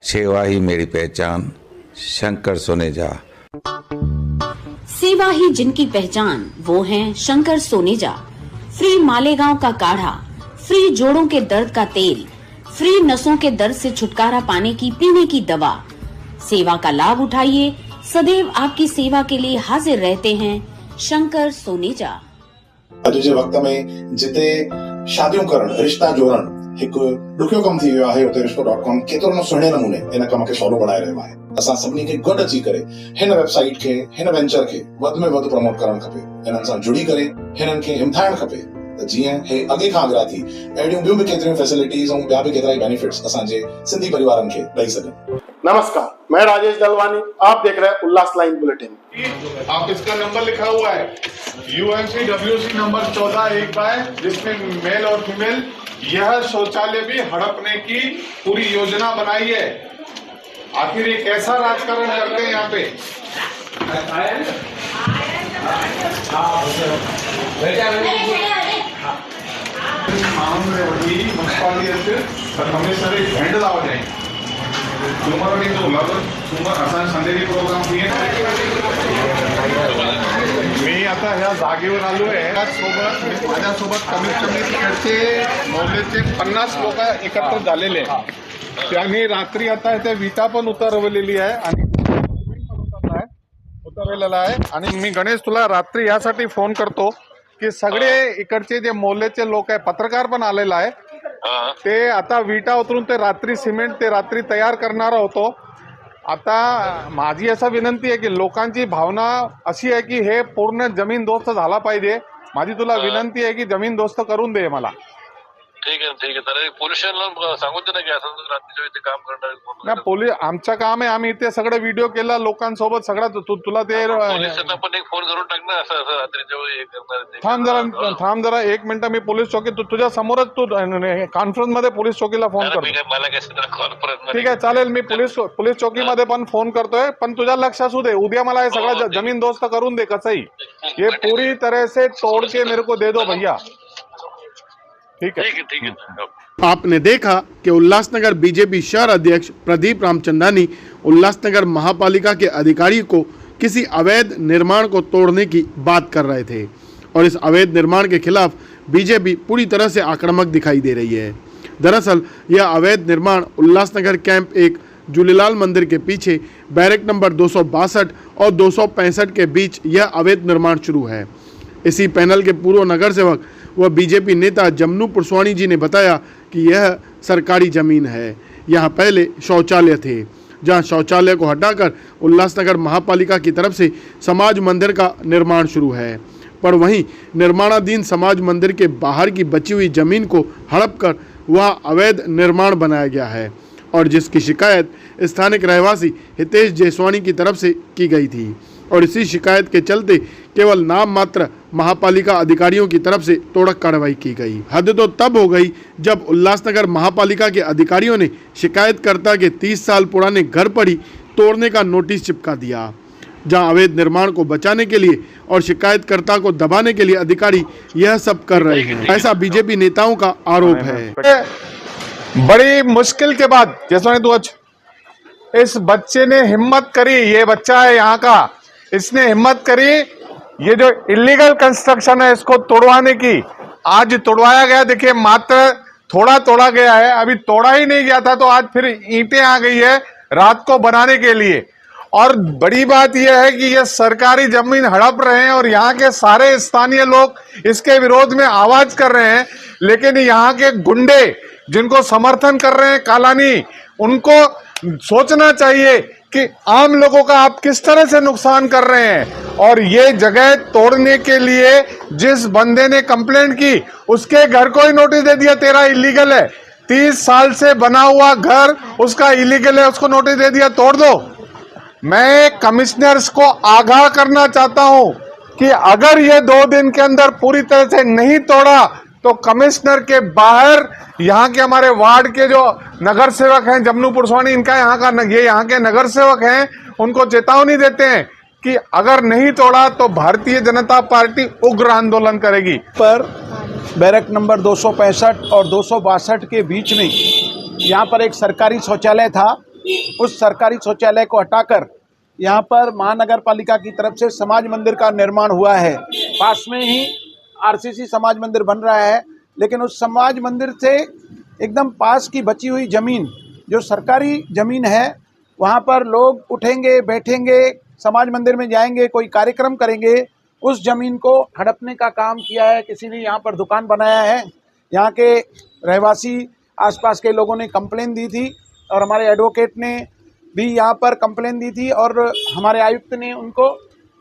सेवा ही मेरी पहचान, शंकर सोनेजा। सेवा ही जिनकी पहचान, वो हैं शंकर सोनेजा। फ्री मालेगांव का काढ़ा, फ्री जोड़ों के दर्द का तेल, फ्री नसों के दर्द से छुटकारा पाने की पीने की दवा। सेवा का लाभ उठाइए, सदैव आपकी सेवा के लिए हाजिर रहते हैं शंकर सोनेजा। अॼु जे वक़्त में जिते शादियूं करण, रिश्ता जोड़ण हिकु ॾुखियो कमु थी वियो आहे, उते रिश्तो.com केतिरो न सुहिणे नमूने इन कम खे सवलो बणाए रहियो आहे। असां सभिनी खे गॾु अची करे हिन वेबसाइट खे, हिन वेंचर खे वधि में वधि प्रमोट करणु खपे। हिननि सां जुड़ी करे हिननि खे हिमथाइणु खपे त जीअं हे अॻे खां अॻियां थी अहिड़ियूं ॿियूं बि केतिरियूं फैसिलिटीज़ ऐं ॿिया बि केतिरा ई बेनिफिट्स असांजे सिंधी परिवारनि खे ॾेई सघनि। नमस्कार, मैं राजेश दलवानी, आप देख रहे हैं उल्लास लाइन बुलेटिन। आप इसका नंबर लिखा हुआ है UNCWC नंबर 14/1, जिसमें मेल और फीमेल यह शौचालय भी हड़पने की पूरी योजना बनाई है। आखिर ये कैसा राजकारण करते हैं यहाँ पे? हमेशा एक झंड लावत आहे तुम्हाला जो लागत असा संदेही प्रोग्राम मी आता ह्या जागेवर आलो आहे। माझ्यासोबत कमीत कमी तिकडचे मोहल्ल्याचे 50 लोक एकत्र झालेले आहेत। त्यांनी रात्री आता इथे विटा पण उतरवलेली आहे आणि उतरवलेला आहे। आणि मी गणेश तुला रात्री यासाठी फोन करतो की सगळे इकडचे जे मोहल्ल्याचे लोक आहे, पत्रकार पण आलेला आहे, ते आता विटा उतरून ते रात्री सिमेंट ते रात्री तयार करणार होतो। आता माझी असा विनंती आहे की लोकांची भावना अशी आहे की हे पूर्ण जमीन दोस्त झाला पाहिजे। माझी तुला विनंती आहे की जमीन दोस्त करून दे मला। ठीक आहे तर पोलिसांना सांगून दे ना की असं रात्रीच्या इथे काम करणार ना। पोलीस आमचं काम आहे, आम्ही इथे सगळं व्हिडिओ केला लोकांसोबत सगळं। तुला ते पोलिसांना पण एक फोन करून टाक ना, असं रात्रीच्या वेळी हे करणार। थांब जरा 1 मिनिट, मी पोलीस चौकी तुझ्या समोरच तू कॉन्फरन्स मध्ये पोलीस चौकीला फोन करतो। मला काय कॉन्फरन्स ठीक आहे, चालेल, मी पोलीस चौकीमध्ये पण फोन करतोय। पण तुझ्या लक्ष असू दे, उद्या मला हे सगळं जमीन दोस्त करून दे कसंही। ये पूरी तरह से तोड़ के मेरे को दे दो भैया। ठीक है। आपने देखा कि उल्लासनगर बीजेपी शहर अध्यक्ष प्रदीप रामचंदानी उल्लासनगर महापालिका के अधिकारी को किसी अवैध निर्माण को तोड़ने की बात कर रहे थे और इस अवैध निर्माण के खिलाफ बीजेपी पूरी तरह से आक्रामक दिखाई दे रही है। दरअसल यह अवैध निर्माण उल्लासनगर कैंप 1 झूलेलाल मंदिर के पीछे बैरक नंबर 262 और 265 के बीच यह अवैध निर्माण शुरू है। इसी पैनल के पूर्व नगर सेवक व बीजेपी नेता जमनू पुरस्वाणी जी ने बताया कि यह सरकारी ज़मीन है। यहाँ पहले शौचालय थे, जहाँ शौचालय को हटाकर उल्लासनगर महापालिका की तरफ से समाज मंदिर का निर्माण शुरू है। पर वहीं निर्माणाधीन समाज मंदिर के बाहर की बची हुई ज़मीन को हड़प कर वह अवैध निर्माण बनाया गया है और जिसकी शिकायत स्थानिक रहवासी हितेश जयसवाणी की तरफ से की गई थी। और इसी शिकायत के चलते केवल नाम मात्र महापालिका अधिकारियों की तरफ से तोड़क कार्रवाई की गई। हद तो तब हो गई जब उल्लासनगर महापालिका के अधिकारियों ने शिकायतकर्ता के 30 साल पुराने घर पर ही तोड़ने का नोटिस चिपका दिया। जहां अवैध निर्माण को बचाने के लिए और शिकायतकर्ता को दबाने के लिए अधिकारी यह सब कर रहे हैं, ऐसा बीजेपी नेताओं का आरोप है। बड़ी मुश्किल के बाद जैसा तू इस बच्चे ने हिम्मत करी, ये बच्चा है यहाँ का, इसने हिम्मत करी ये जो इलीगल कंस्ट्रक्शन है इसको तोड़वाने की। आज तोड़वाया गया, देखिए मात्र थोड़ा तोड़ा गया है, अभी तोड़ा ही नहीं गया था तो आज फिर ईंटें आ गई है रात को बनाने के लिए। और बड़ी बात यह है कि ये सरकारी जमीन हड़प रहे हैं और यहाँ के सारे स्थानीय लोग इसके विरोध में आवाज कर रहे हैं। लेकिन यहाँ के गुंडे जिनको समर्थन कर रहे हैं कालानी, उनको सोचना चाहिए कि आम लोगों का आप किस तरह से नुकसान कर रहे हैं। और ये जगह तोड़ने के लिए जिस बंदे ने कंप्लेंट की उसके घर को ही नोटिस दे दिया, तेरा इलीगल है। 30 साल से बना हुआ घर उसका इलीगल है, उसको नोटिस दे दिया, तोड़ दो। मैं कमिश्नर्स को आगाह करना चाहता हूं कि अगर ये 2 दिन के अंदर पूरी तरह से नहीं तोड़ा तो कमिश्नर के बाहर यहाँ के हमारे वार्ड के जो नगर सेवक हैं, जमनू पुरस्वाणी इनका यहाँ के नगर सेवक हैं, उनको चेतावनी देते हैं कि अगर नहीं तोड़ा तो भारतीय जनता पार्टी उग्र आंदोलन करेगी। पर बैरक नंबर 265 और 262 के बीच में यहाँ पर एक सरकारी शौचालय था उस सरकारी शौचालय को हटाकर यहाँ पर महानगर पालिका की तरफ से समाज मंदिर का निर्माण हुआ है। पास में ही आरसीसी समाज मंदिर बन रहा है, लेकिन उस समाज मंदिर से एकदम पास की बची हुई ज़मीन जो सरकारी ज़मीन है, वहाँ पर लोग उठेंगे, बैठेंगे, समाज मंदिर में जाएंगे, कोई कार्यक्रम करेंगे, उस ज़मीन को हड़पने का काम किया है। किसी ने यहाँ पर दुकान बनाया है। यहाँ के रहवासी आसपास के लोगों ने कंप्लेन दी थी और हमारे एडवोकेट ने भी यहाँ पर कंप्लेन दी थी और हमारे आयुक्त ने उनको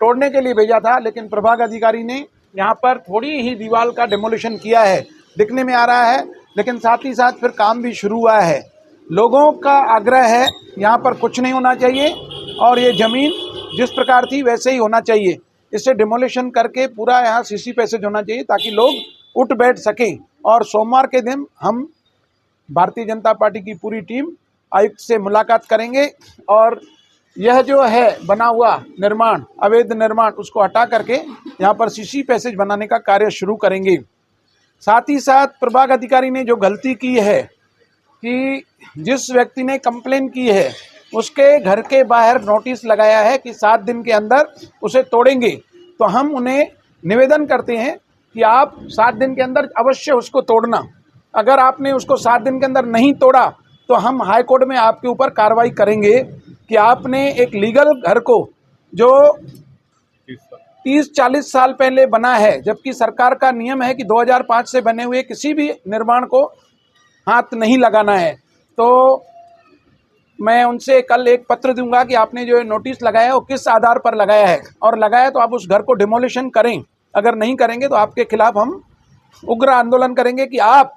तोड़ने के लिए भेजा था, लेकिन प्रभाग अधिकारी ने यहाँ पर थोड़ी ही दीवार का डेमोलिशन किया है, दिखने में आ रहा है, लेकिन साथ ही साथ फिर काम भी शुरू हुआ है। लोगों का आग्रह है यहाँ पर कुछ नहीं होना चाहिए और ये ज़मीन जिस प्रकार थी वैसे ही होना चाहिए। इससे डेमोलिशन करके पूरा यहाँ सीसी पैसेज होना चाहिए ताकि लोग उठ बैठ सकें। और सोमवार के दिन हम भारतीय जनता पार्टी की पूरी टीम आयुक्त से मुलाकात करेंगे और यह जो है बना हुआ निर्माण, अवैध निर्माण, उसको हटा करके यहाँ पर सीसी पैसेज बनाने का कार्य शुरू करेंगे। साथ ही साथ प्रभाग अधिकारी ने जो गलती की है कि जिस व्यक्ति ने कंप्लेन की है उसके घर के बाहर नोटिस लगाया है कि 7 दिन के अंदर उसे तोड़ेंगे, तो हम उन्हें निवेदन करते हैं कि आप 7 दिन के अंदर अवश्य उसको तोड़ना। अगर आपने उसको 7 दिन के अंदर नहीं तोड़ा तो हम हाई कोर्ट में आपके ऊपर कार्रवाई करेंगे कि आपने एक लीगल घर को जो 30-40 साल पहले बना है, जबकि सरकार का नियम है कि 2005 से बने हुए किसी भी निर्माण को हाथ नहीं लगाना है। तो मैं उनसे कल एक पत्र दूंगा कि आपने जो नोटिस लगाया है वो किस आधार पर लगाया है, और लगाया तो आप उस घर को डिमोलिशन करें। अगर नहीं करेंगे तो आपके खिलाफ हम उग्र आंदोलन करेंगे कि आप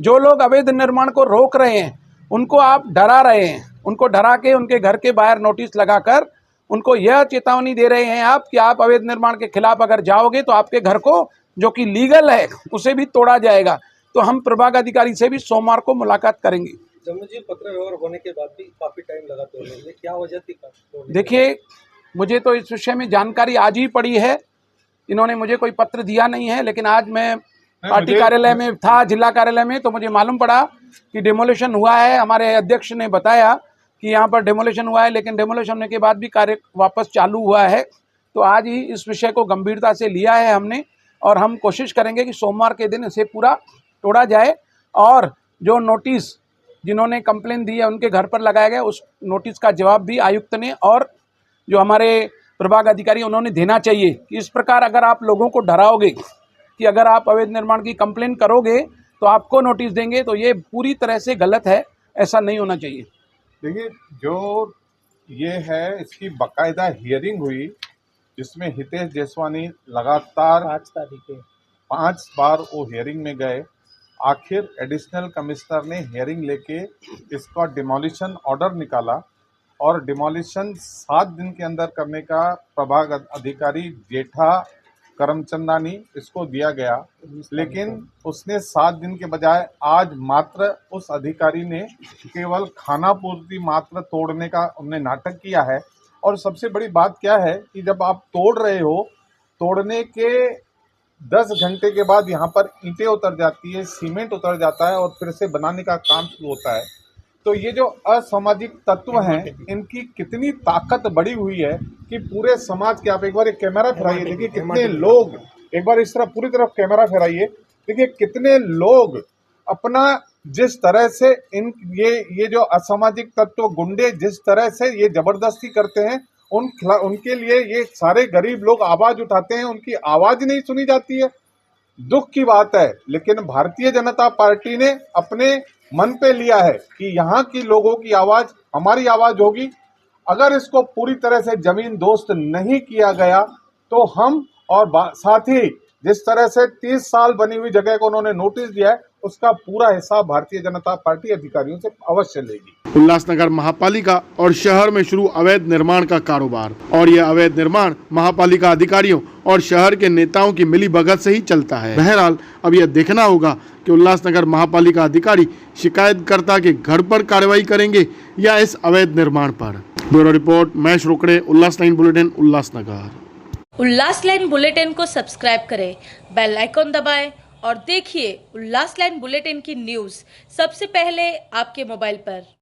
जो लोग अवैध निर्माण को रोक रहे हैं उनको आप डरा रहे हैं, उनको डरा के उनके घर के बाहर नोटिस लगाकर उनको यह चेतावनी दे रहे हैं आप कि आप अवैध निर्माण के खिलाफ अगर जाओगे तो आपके घर को जो कि लीगल है उसे भी तोड़ा जाएगा। तो हम प्रभाग अधिकारी से भी सोमवार को मुलाकात करेंगे। जी, पत्र व्यवहार होने के बाद भी काफी टाइम लगा तोड़ने में, क्या वजह थी? देखिए, मुझे तो इस विषय में जानकारी आज ही पड़ी है, इन्होंने मुझे कोई पत्र दिया नहीं है, लेकिन आज मैं पार्टी कार्यालय में था, जिला कार्यालय में, तो मुझे मालूम पड़ा कि डेमोलिशन हुआ है। हमारे अध्यक्ष ने बताया कि यहाँ पर डेमोलिशन हुआ है, लेकिन डेमोलिशन होने के बाद भी कार्य वापस चालू हुआ है। तो आज ही इस विषय को गंभीरता से लिया है हमने, और हम कोशिश करेंगे कि सोमवार के दिन इसे पूरा तोड़ा जाए और जो नोटिस जिन्होंने कंप्लेन दी है उनके घर पर लगाया गया, उस नोटिस का जवाब भी आयुक्त ने और जो हमारे प्रभाग अधिकारी उन्होंने देना चाहिए कि इस प्रकार अगर आप लोगों को डराओगे कि अगर आप अवैध निर्माण की कंप्लेन करोगे तो आपको नोटिस देंगे, तो ये पूरी तरह से गलत है, ऐसा नहीं होना चाहिए। देखिए, जो ये है इसकी बाकायदा हियरिंग हुई जिसमें हितेश जेसवानी लगातार 5 बार वो हियरिंग में गए। आखिर एडिशनल कमिश्नर ने हियरिंग लेके इसका डिमोलिशन ऑर्डर निकाला और डिमोलिशन 7 दिन के अंदर करने का प्रभाग अधिकारी जेठा करमचंदानी इसको दिया गया, लेकिन उसने 7 दिन के बजाय आज मात्र उस अधिकारी ने केवल खाना पूर्ति मात्र तोड़ने का उन्होंने नाटक किया है। और सबसे बड़ी बात क्या है कि जब आप तोड़ रहे हो, तोड़ने के 10 घंटे के बाद यहाँ पर ईंटें उतर जाती है, सीमेंट उतर जाता है और फिर से बनाने का काम शुरू होता है। तो ये जो असामाजिक तत्व हैं, इनकी कितनी ताकत बढ़ी हुई है कि पूरे समाज के, आप एक बार एक कैमरा फिराइए, देखिए कितने लोग, एक बार इस तरफ पूरी तरफ कैमरा फिराइए, देखिए कितने लोग अपना जिस तरह से ये जो असामाजिक तत्व गुंडे जिस तरह से ये जबरदस्ती करते हैं, उनके लिए ये सारे गरीब लोग आवाज उठाते हैं, उनकी आवाज नहीं सुनी जाती है। दुख की बात है, लेकिन भारतीय जनता पार्टी ने अपने मन पे लिया है कि यहाँ की लोगों की आवाज हमारी आवाज होगी। अगर इसको पूरी तरह से जमीन दोस्त नहीं किया गया तो हम और साथ ही जिस तरह से 30 साल बनी हुई जगह को उन्होंने नोटिस दिया है, उसका पूरा हिसाब भारतीय जनता पार्टी अधिकारियों से अवश्य लेगी। उल्लासनगर महापालिका और शहर में शुरू अवैध निर्माण का कारोबार, और यह अवैध निर्माण महापालिका अधिकारियों और शहर के नेताओं की मिलीभगत से ही चलता है। बहरहाल अब यह देखना होगा कि उल्लासनगर महापालिका अधिकारी शिकायतकर्ता के घर पर कार्रवाई करेंगे या इस अवैध निर्माण पर। ब्यूरो रिपोर्ट, महेश रोकड़े, उल्लास लाइन बुलेटिन, उल्लासनगर। उल्लास लाइन बुलेटिन को सब्सक्राइब करें, बेल आइकॉन दबाएं और देखिए उल्लास लाइन बुलेटिन की न्यूज़ सबसे पहले आपके मोबाइल पर।